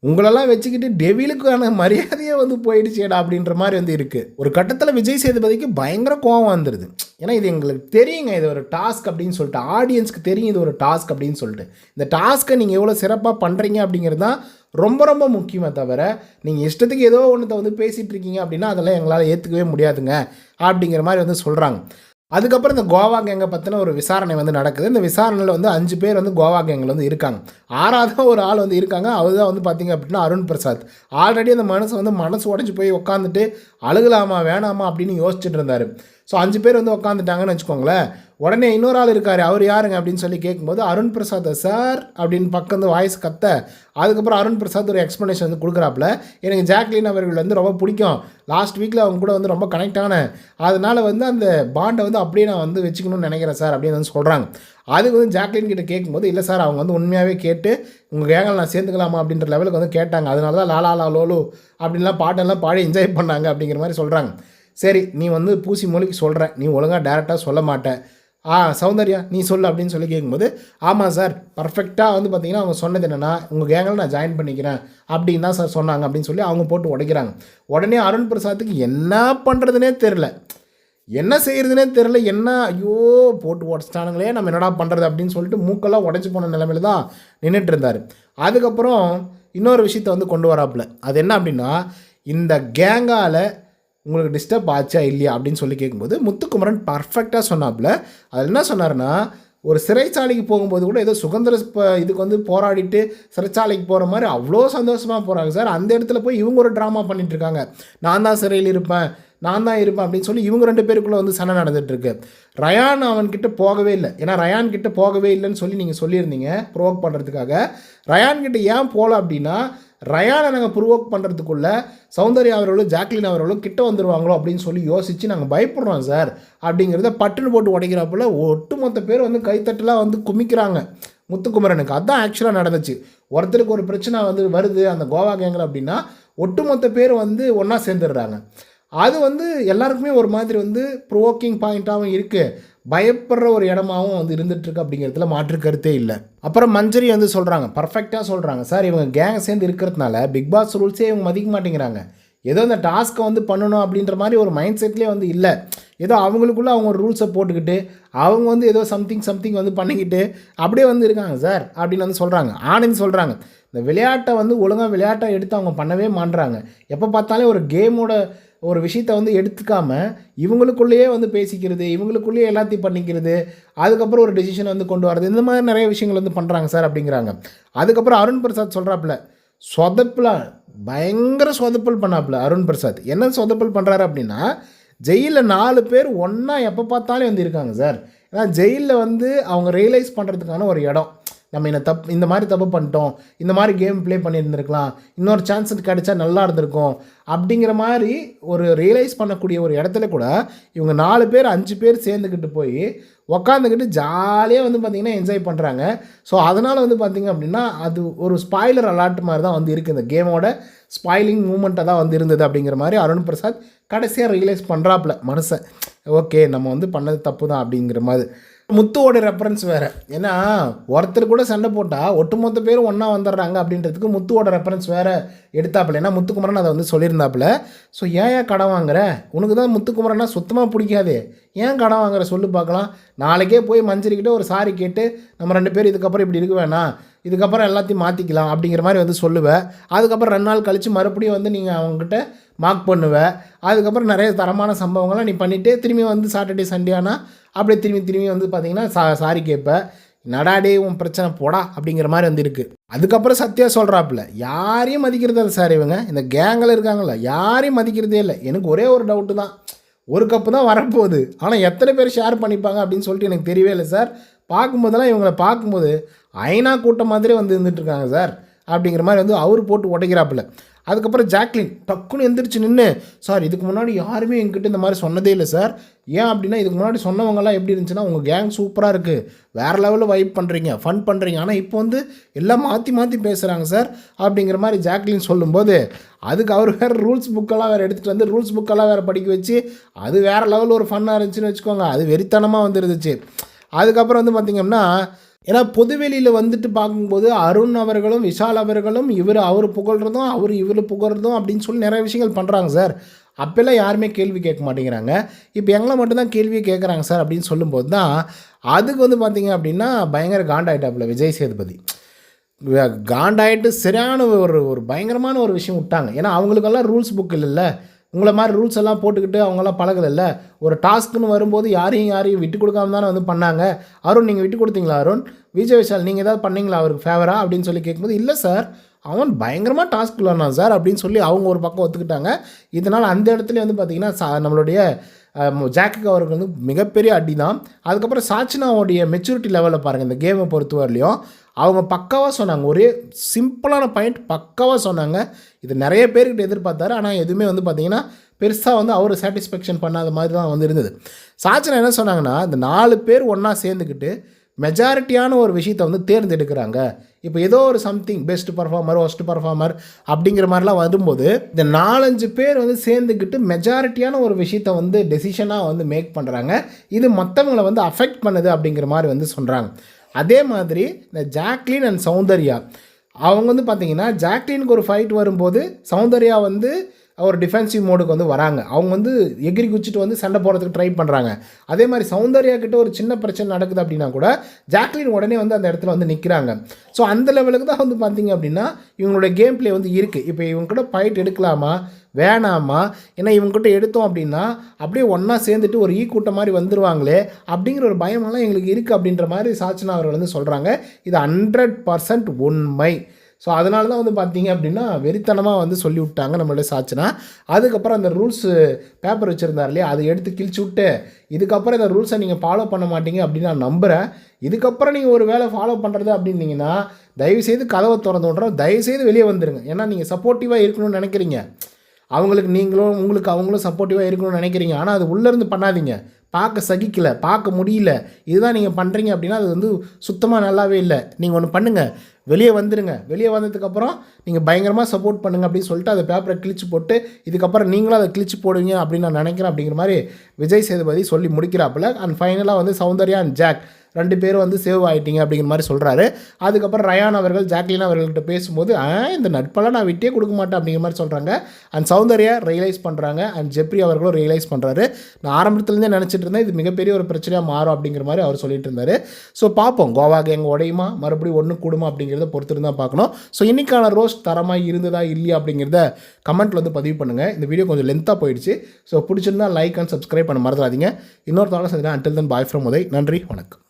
உங்களெல்லாம் வச்சுக்கிட்டு டெவிலுக்கான மரியாதையே வந்து போயிடுச்சேடா அப்படின்ற மாதிரி வந்து இருக்குது. ஒரு கட்டத்தில் விஜய் சேதுபதிக்கு பயங்கர கோவம் வந்துடுது. ஏன்னா இது எங்களுக்கு தெரியுங்க, இது ஒரு டாஸ்க் அப்படின்னு சொல்லிட்டு, ஆடியன்ஸ்க்கு தெரியும் இது ஒரு டாஸ்க் அப்படின்னு சொல்லிட்டு. இந்த டாஸ்க்கை நீங்கள் எவ்வளோ சிறப்பாக பண்ணுறீங்க அப்படிங்கிறது தான் ரொம்ப ரொம்ப முக்கியமே தவிர நீங்கள் இஷ்டத்துக்கு ஏதோ ஒன்றத்தை வந்து பேசிகிட்டு இருக்கீங்க அப்படின்னா அதெல்லாம் எங்களால் ஏற்றுக்கவே முடியாதுங்க அப்படிங்கிற மாதிரி வந்து சொல்கிறாங்க. அதுக்கப்புறம் இந்த கோவா கேங்கை பற்றின ஒரு விசாரணை வந்து நடக்குது. இந்த விசாரணையில் வந்து 5 பேர் வந்து கோவா கேங்கில் வந்து இருக்காங்க. 6ஆவது ஒரு ஆள் வந்து இருக்காங்க, அவர் தான் வந்து பார்த்திங்க அப்படின்னா அருண் பிரசாத். ஆல்ரெடி அந்த மனசு உடஞ்சி போய் உட்காந்துட்டு அழுகலாமா வேணாமா அப்படின்னு யோசிச்சுட்டு இருந்தார். ஸோ 5 பேர் வந்து உட்காந்துட்டாங்கன்னு வச்சுக்கோங்களேன். உடனே இன்னொரு ஆள் இருக்கார், அவர் யாருங்க அப்படின்னு சொல்லி கேட்கும்போது அருண் பிரசாத் சார் அப்படின்னு பக்கம் வந்து வாய்ஸ் கத்த. அதுக்கப்புறம் அருண் பிரசாத் ஒரு எக்ஸ்ப்ளனேஷன் வந்து கொடுக்குறாப்புல. எனக்கு ஜாக்லின் அவர்கள் வந்து ரொம்ப பிடிக்கும், லாஸ்ட் வீக்கில் அவங்க கூட வந்து ரொம்ப கனெக்ட் ஆனேன், அதனால் வந்து அந்த பாண்டை வந்து அப்படியே நான் வந்து வச்சுக்கணும்னு நினைக்கிறேன் சார் அப்படின்னு வந்து சொல்கிறாங்க. அதுக்கு வந்து ஜாக்லின் கிட்ட கேட்கும்போது இல்லை சார் அவங்க வந்து உண்மையாகவே கேட்டு உங்கள் கேங்கில் நான் சேர்ந்துக்கலாமா அப்படின்ற லெவலுக்கு வந்து கேட்டாங்க, அதனால தான் லாலா லா லோலு அப்படின்லாம் பாட்டெல்லாம் பாடி என்ஜாய் பண்ணாங்க அப்படிங்கிற மாதிரி சொல்கிறாங்க. சரி நீ வந்து பூசி மொழிக்கு சொல்கிற, நீ ஒழுங்காக டேரெக்டாக சொல்ல மாட்டேன், சௌந்தர்யா நீ சொல்லு அப்படின்னு சொல்லி கேட்கும்போது ஆமாம் சார் பர்ஃபெக்டாக வந்து பார்த்திங்கன்னா அவங்க சொன்னது என்னென்னா உங்கள் கேங்கில் நான் ஜாயின் பண்ணிக்கிறேன் அப்படின்னு தான் சார் சொன்னாங்க அப்படின்னு சொல்லி அவங்க போட்டு உடைக்கிறாங்க. உடனே அருண் பிரசாத்துக்கு என்ன பண்ணுறதுனே தெரில, என்ன செய்கிறதுனே தெரில, என்ன ஐயோ போட்டு உடச்சிட்டானுங்களே நம்ம என்னடா பண்ணுறது அப்படின்னு சொல்லிட்டு மூக்கெல்லாம் உடச்சி போன நிலைமையில தான் நின்றுட்டு இருந்தார். அதுக்கப்புறம் இன்னொரு விஷயத்தை வந்து கொண்டு வராப்புல, அது என்ன அப்படின்னா இந்த கேங்கால் உங்களுக்கு டிஸ்டர்ப் ஆச்சா இல்லையா அப்படின்னு சொல்லி கேட்கும்போது முத்துக்குமரன் பர்ஃபெக்டாக சொன்னாப்புல. அதில் என்ன சொன்னார்னா ஒரு சிறைச்சாலைக்கு போகும்போது கூட ஏதோ சுதந்திர இதுக்கு வந்து போராடிட்டு சிறைச்சாலைக்கு போகிற மாதிரி அவ்வளோ சந்தோஷமாக போகிறாங்க சார், அந்த இடத்துல போய் இவங்க ஒரு ட்ராமா பண்ணிகிட்ருக்காங்க, நான் தான் சிறையில் இருப்பேன் நான் தான் இருப்பேன் அப்படின்னு சொல்லி இவங்க 2 பேருக்குள்ளே வந்து சண்டை நடந்துகிட்ருக்கு. ரயான் அவன்கிட்ட போகவே இல்லை, ஏன்னா ரயான் கிட்ட போகவே இல்லைன்னு சொல்லி நீங்கள் சொல்லியிருந்தீங்க ப்ரோவோக் பண்ணுறதுக்காக. ரயான் கிட்ட ஏன் போகல அப்படின்னா ரயானை நாங்கள் ப்ரொவோக் பண்ணுறதுக்குள்ளே சௌந்தர்யா அவர்களும் ஜாக்லின் அவர்களும் கிட்ட வந்துடுவாங்களோ அப்படின்னு சொல்லி யோசித்து நாங்கள் பயப்படுறோம் சார் அப்படிங்கிறத பட்டுன்னு போட்டு உடைக்கிறப்பல ஒட்டுமொத்த பேர் வந்து கைத்தட்டலாம் வந்து குமிக்கிறாங்க முத்துக்குமரனுக்கு. அதுதான் ஆக்சுவலாக நடந்துச்சு. ஒருத்தருக்கு ஒரு பிரச்சனை வந்து வருது அந்த கோவா கேங்கில் அப்படின்னா ஒட்டுமொத்த பேர் வந்து ஒன்றா சேர்ந்துடுறாங்க. அது வந்து எல்லாருக்குமே ஒரு மாதிரி வந்து ப்ரோவோக்கிங் பாயிண்ட்டாகவும் இருக்குது, பயப்படுற ஒரு இடமாவும் வந்து இருந்துகிட்ருக்கு அப்படிங்கிறதுல மாற்று கருத்தே இல்லை. அப்புறம் மஞ்சரி வந்து சொல்கிறாங்க, பர்ஃபெக்டாக சொல்கிறாங்க சார் இவங்க கேங்கை சேர்ந்து இருக்கிறதுனால பிக் பாஸ் ரூல்ஸே இவங்க மதிக்க மாட்டேங்கிறாங்க, ஏதோ இந்த டாஸ்க்கை வந்து பண்ணணும் அப்படின்ற மாதிரி ஒரு மைண்ட் செட்லேயே வந்து இல்லை. ஏதோ அவங்களுக்குள்ளே அவங்க ஒரு ரூல்ஸை போட்டுக்கிட்டு அவங்க வந்து ஏதோ சம்திங் வந்து பண்ணிக்கிட்டு அப்படியே வந்து இருக்காங்க சார் அப்படின்னு வந்து சொல்கிறாங்க. ஆனந்த் சொல்கிறாங்க, இந்த விளையாட்டை வந்து ஒழுங்காக விளையாட்டை எடுத்து அவங்க பண்ணவே மாட்டுறாங்க. எப்போ பார்த்தாலே ஒரு கேமோட ஒரு விஷயத்தை வந்து எடுத்துக்காமல் இவங்களுக்குள்ளேயே வந்து பேசிக்கிறது, இவங்களுக்குள்ளேயே எல்லாத்தையும் பண்ணிக்கிறது, அதுக்கப்புறம் ஒரு டெசிஷன் வந்து கொண்டு வரது, இந்த மாதிரி நிறைய விஷயங்கள் வந்து பண்ணுறாங்க சார் அப்படிங்கிறாங்க. அதுக்கப்புறம் அருண் பிரசாத் சொல்கிறாப்புல, சொதப்பலாம் பயங்கர சொதப்பல் பண்ணாப்புல அருண் பிரசாத். என்ன சொதப்பல் பண்ணுறாரு அப்படின்னா, ஜெயிலில் 4 பேர் ஒன்றா எப்போ பார்த்தாலே வந்து இருக்காங்க சார். ஏன்னா ஜெயிலில் வந்து அவங்க ரியலைஸ் பண்ணுறதுக்கான ஒரு இடம். நம்ம இந்த மாதிரி தப்பு பண்ணிட்டோம், இந்த மாதிரி கேம் ப்ளே பண்ணியிருந்துருக்கலாம், இன்னொரு சான்ஸ் கிடைச்சா நல்லா இருந்திருக்கும் அப்படிங்கிற மாதிரி ஒரு ரியலைஸ் பண்ணக்கூடிய ஒரு இடத்துல கூட இவங்க 4 பேர் 5 பேர் சேர்ந்துக்கிட்டு போய் உக்காந்துக்கிட்டு ஜாலியாக வந்து பார்த்திங்கன்னா என்ஜாய் பண்ணுறாங்க. ஸோ அதனால் வந்து பார்த்திங்க அப்படின்னா அது ஒரு ஸ்பாய்லர் அலாட் மாதிரி தான் வந்து இருக்குது. இந்த கேமோட ஸ்பாயிலிங் மூமெண்ட்டாக தான் வந்து இருந்தது அப்படிங்கிற மாதிரி அருண் பிரசாத் கடைசியாக ரியலைஸ் பண்ணுறாப்புல மனுஷன். ஓகே, நம்ம வந்து பண்ணது தப்பு தான் அப்படிங்கிற மாதிரி. முத்துவோட ரெஃபரன்ஸ் வேறு. ஏன்னா ஒருத்தர் கூட சண்டை போட்டால் ஒட்டுமொத்த பேரும் ஒன்றா வந்துடுறாங்க அப்படின்றதுக்கு முத்துவோட ரெஃபரன்ஸ் வேறு எடுத்தாப்புல. ஏன்னா முத்துக்குமரன் அதை வந்து சொல்லியிருந்தாப்புல. ஸோ ஏன் கடன் வாங்குற, உனக்கு தான் முத்துக்குமரன்னா சுத்தமாக பிடிக்காது, ஏன் கடன் வாங்குற சொல்லு பார்க்கலாம். நாளைக்கே போய் மஞ்சரிக்கிட்ட ஒரு சாரி கேட்டு நம்ம 2 பேரும் இதுக்கப்புறம் இப்படி இருக்க வேணாம், இதுக்கப்புறம் எல்லாத்தையும் மாற்றிக்கலாம் அப்படிங்கிற மாதிரி வந்து சொல்லுவேன். அதுக்கப்புறம் 2 நாள் கழித்து மறுபடியும் வந்து நீங்கள் அவங்ககிட்ட மார்க் பண்ணுவேன். அதுக்கப்புறம் நிறைய தரமான சம்பவங்கள்லாம் நீ பண்ணிவிட்டு திரும்பி வந்து சாட்டர்டே சண்டே ஆனால் அப்படியே திரும்பி வந்து பார்த்தீங்கன்னா சாரி கேட்பேன். நடாடே உன் பிரச்சனை போடா அப்படிங்கிற மாதிரி வந்து இருக்குது. அதுக்கப்புறம் சத்யா சொல்கிறாப்புல, யாரையும் மதிக்கிறது இல்லை சார், இவங்க இந்த கேங்கில் இருக்காங்கள யாரையும் மதிக்கிறதே இல்லை. எனக்கு ஒரே ஒரு டவுட்டு தான், ஒரு கப்பு தான் வரப்போகுது, ஆனால் எத்தனை பேர் ஷேர் பண்ணிப்பாங்க அப்படின்னு சொல்லிட்டு எனக்கு தெரியவே இல்லை சார். பார்க்கும்போதெல்லாம் இவங்களை பார்க்கும்போது ஐநா கூட்டம் மாதிரி வந்து இருந்துகிட்ருக்காங்க சார் அப்படிங்கிற மாதிரி வந்து அவர் போட்டு உடைக்கிறாப்புல. அதுக்கப்புறம் ஜாக்லின் டக்குன்னு எந்திரிச்சு நின்று, சார் இதுக்கு முன்னாடி யாருமே எங்கிட்ட இந்த மாதிரி சொன்னதே இல்லை சார். ஏன் அப்படின்னா இதுக்கு முன்னாடி சொன்னவங்கலாம் எப்படி இருந்துச்சுன்னா, உங்கள் கேங் சூப்பராக இருக்குது, வேறு லெவலில் வைப் பண்ணுறீங்க, ஃபன் பண்ணுறீங்க, ஆனால் இப்போ வந்து எல்லாம் மாற்றி பேசுகிறாங்க சார் அப்படிங்கிற மாதிரி ஜாக்லின் சொல்லும்போது, அதுக்கு அவர் வேறு ரூல்ஸ் புக்கெல்லாம் வேறு எடுத்துகிட்டு வந்து ரூல்ஸ் புக்கெல்லாம் வேறு படிக்க வச்சு அது வேறு லெவலில் ஒரு ஃபன்னாக இருந்துச்சுன்னு வச்சுக்கோங்க. அது வெறித்தனமாக வந்துருந்துச்சு. அதுக்கப்புறம் வந்து பார்த்திங்கன்னா, ஏன்னா பொதுவெளியில் வந்துட்டு பார்க்கும்போது அருண் அவர்களும் விஷால் அவர்களும் அவர் புகழ்கிறதும் இவர் புகழ்கிறதும் அப்படின்னு சொல்லி நிறைய விஷயங்கள் பண்ணுறாங்க சார். அப்போல்லாம் யாருமே கேள்வி கேட்க மாட்டேங்கிறாங்க. இப்போ எங்களை மட்டும்தான் கேள்வியை கேட்குறாங்க சார் அப்படின்னு சொல்லும்போது தான் அதுக்கு வந்து பார்த்திங்க அப்படின்னா பயங்கர காண்டாயிட்டாப்புல விஜய் சேதுபதி. காண்டாயிட்டு சரியான ஒரு பயங்கரமான ஒரு விஷயம் விட்டாங்க. ஏன்னா அவங்களுக்கெல்லாம் ரூல்ஸ் புக் இல்லைல்ல, உங்களை மாதிரி ரூல்ஸ் எல்லாம் போட்டுக்கிட்டு அவங்களாம் பழகலைல்ல. ஒரு டாஸ்க்குன்னு வரும்போது யாரையும் விட்டு கொடுக்காம தானே வந்து பண்ணாங்க. அருண் நீங்கள் விட்டு கொடுத்தீங்களா, அருண் விஜய் விஷால் நீங்கள் ஏதாவது பண்ணீங்களா அவருக்கு ஃபேவரா அப்படின்னு சொல்லி கேட்கும்போது, இல்லை சார் அவன் பயங்கரமாக டாஸ்க் விளாட்னான் சார் அப்படின்னு சொல்லி அவங்க ஒரு பக்கம் ஒத்துக்கிட்டாங்க. இதனால் அந்த இடத்துல வந்து பார்த்திங்கன்னா நம்மளுடைய ஜாக்குக்கு அவருக்கு வந்து மிகப்பெரிய அடி தான். அதுக்கப்புறம் சாச்சினாவுடைய மெச்சூரிட்டி லெவலில் பாருங்கள், இந்த கேமை பொறுத்த வரலையும் அவங்க பக்காவாக சொன்னாங்க. ஒரே சிம்பிளான பாயிண்ட் பக்காவாக சொன்னாங்க. இது நிறைய பேர்கிட்ட எதிர்பார்த்தாரு, ஆனால் எதுவுமே வந்து பார்த்திங்கன்னா பெருசாக வந்து அவர் சாட்டிஸ்ஃபேக்ஷன் பண்ணாத மாதிரி தான் வந்து இருந்தது. சாச்சனா என்ன சொன்னாங்கன்னா, இந்த 4 பேர் ஒன்றா சேர்ந்துக்கிட்டு மெஜாரிட்டியான ஒரு விஷயத்தை வந்து தேர்ந்தெடுக்கிறாங்க. இப்போ ஏதோ ஒரு something best performer worst performer அப்படிங்கிற மாதிரிலாம் வரும்போது இந்த 4-5 பேர் வந்து சேர்ந்துக்கிட்டு மெஜாரிட்டியான ஒரு விஷயத்தை வந்து டெசிஷனாக வந்து மேக் பண்ணுறாங்க. இது மற்றவங்களை வந்து அஃபெக்ட் பண்ணுது அப்படிங்கிற மாதிரி வந்து சொல்கிறாங்க. அதே மாதிரி இந்த ஜாக்லின் அண்ட் சௌந்தர்யா அவங்க வந்து பார்த்திங்கன்னா, ஜாக்லினுக்கு ஒரு ஃபைட் வரும்போது சௌந்தர்யா வந்து ஒரு டிஃபென்சிவ் மோடுக்கு வந்து வராங்க. அவங்க வந்து எகிரி குச்சிட்டு வந்து சண்டை போடுறதுக்கு ட்ரை பண்ணுறாங்க. அதே மாதிரி சௌந்தர்யா கிட்ட ஒரு சின்ன பிரச்சனை நடக்குது அப்படின்னா கூட ஜாக்லின் உடனே வந்து அந்த இடத்துல வந்து நிற்கிறாங்க. ஸோ அந்த லெவலுக்கு தான் வந்து பார்த்திங்க அப்படின்னா இவங்களோட கேம் பிளே வந்து இருக்குது. இப்போ இவங்க கூட ஃபைட் எடுக்கலாமா வேணாமா, ஏன்னா இவங்ககிட்ட எடுத்தோம் அப்படின்னா அப்படியே ஒன்றா சேர்ந்துட்டு ஒரு கூட்டம் மாதிரி வந்துடுவாங்களே அப்படிங்கிற ஒரு பயமெல்லாம் எங்களுக்கு இருக்குது அப்படின்ற மாதிரி சாச்சனா அவர்கள் வந்து சொல்கிறாங்க. இது 100% உண்மை. ஸோ அதனால தான் வந்து பார்த்திங்க அப்படின்னா வெறித்தனமாக வந்து சொல்லி விட்டாங்க நம்மளுடைய சாச்சனா. அதுக்கப்புறம் அந்த ரூல்ஸு பேப்பர் வச்சுருந்தார் இல்லையா, அதை எடுத்து கிழிச்சு விட்டு இதுக்கப்புறம் இந்த ரூல்ஸை நீங்கள் ஃபாலோ பண்ண மாட்டீங்க அப்படின்னு நான் நம்புகிறேன். இதுக்கப்புறம் நீங்கள் ஒரு வேளை ஃபாலோ பண்ணுறது அப்படின்னீங்கன்னா தயவுசெய்து கதவை திறந்து விட்றோம், தயவுசெய்து வெளியே வந்துடுங்க. ஏன்னா நீங்கள் சப்போர்ட்டிவாக இருக்கணும்னு நினைக்கிறீங்க, உங்களுக்கு அவங்களும் சப்போர்ட்டிவாக இருக்கணும்னு நினைக்கிறீங்க, ஆனால் அது உள்ளேருந்து பண்ணாதீங்க. பார்க்க சகிக்கலை, பார்க்க முடியல, இதுதான் நீங்கள் பண்ணுறீங்க அப்படின்னா அது வந்து சுத்தமாக நல்லாவே இல்லை. நீங்கள் ஒன்று பண்ணுங்கள், வெளியே வந்துடுங்க. வெளியே வந்ததுக்கப்புறம் நீங்கள் பயங்கரமாக சப்போர்ட் பண்ணுங்கள் அப்படின்னு சொல்லிட்டு அதை பேப்பரை கிழிச்சு போட்டு இதுக்கப்புறம் நீங்களும் அதை கிழிச்சு போடுவீங்க அப்படின்னு நான் நினைக்கிறேன் அப்படிங்கிற மாதிரி விஜய் சேதுபதி சொல்லி முடிக்கிறாப்புல. அண்ட் ஃபைனலாக வந்து சௌந்தர்யா அண்ட் ஜாக் 2 பேரும் வந்து சேவ் ஆகிட்டீங்க அப்படிங்கிற மாதிரி சொல்கிறாரு. அதுக்கப்புறம் ரயான் அவர்கள் ஜாக்லின் அவர்கள்கிட்ட பேசும்போது இந்த நட்பெல்லாம் நான் விட்டே கொடுக்க மாட்டேன் அப்படிங்கிற மாதிரி சொல்கிறாங்க. அண்ட் சௌந்தர்யா ரியலைஸ் பண்ணுறாங்க. அண்ட் ஜெப்ரி அவர்களும் ரியலைஸ் பண்ணுறாரு. நான் ஆரம்பத்துலேருந்தே நினச்சிட்டு இருந்தேன் இது மிகப்பெரிய ஒரு பிரச்சனையாக மாறும் அப்படிங்கிற மாதிரி அவர் சொல்லிட்டு இருந்தார். ஸோ பார்ப்போம் கோவா கேங் உடையுமா மறுபடியும் ஒன்று கூடுமா அப்படிங்கிறத பொறுத்து தான் பார்க்கணும். ஸோ இன்றைக்கான ரோஸ்ட் தரமாக இருந்ததா இல்லையா அப்படிங்கிறத கமெண்ட்டில் வந்து பதிவு பண்ணுங்கள். இந்த வீடியோ கொஞ்சம் லென்த்தாக போயிடுச்சு. ஸோ பிடிச்சிருந்தா லைக் அண்ட் சப்ஸ்கிரைப் பண்ண மறந்துடாதீங்க. இன்னொரு தடவை சந்தினா until then bye from Uday. நன்றி, வணக்கம்.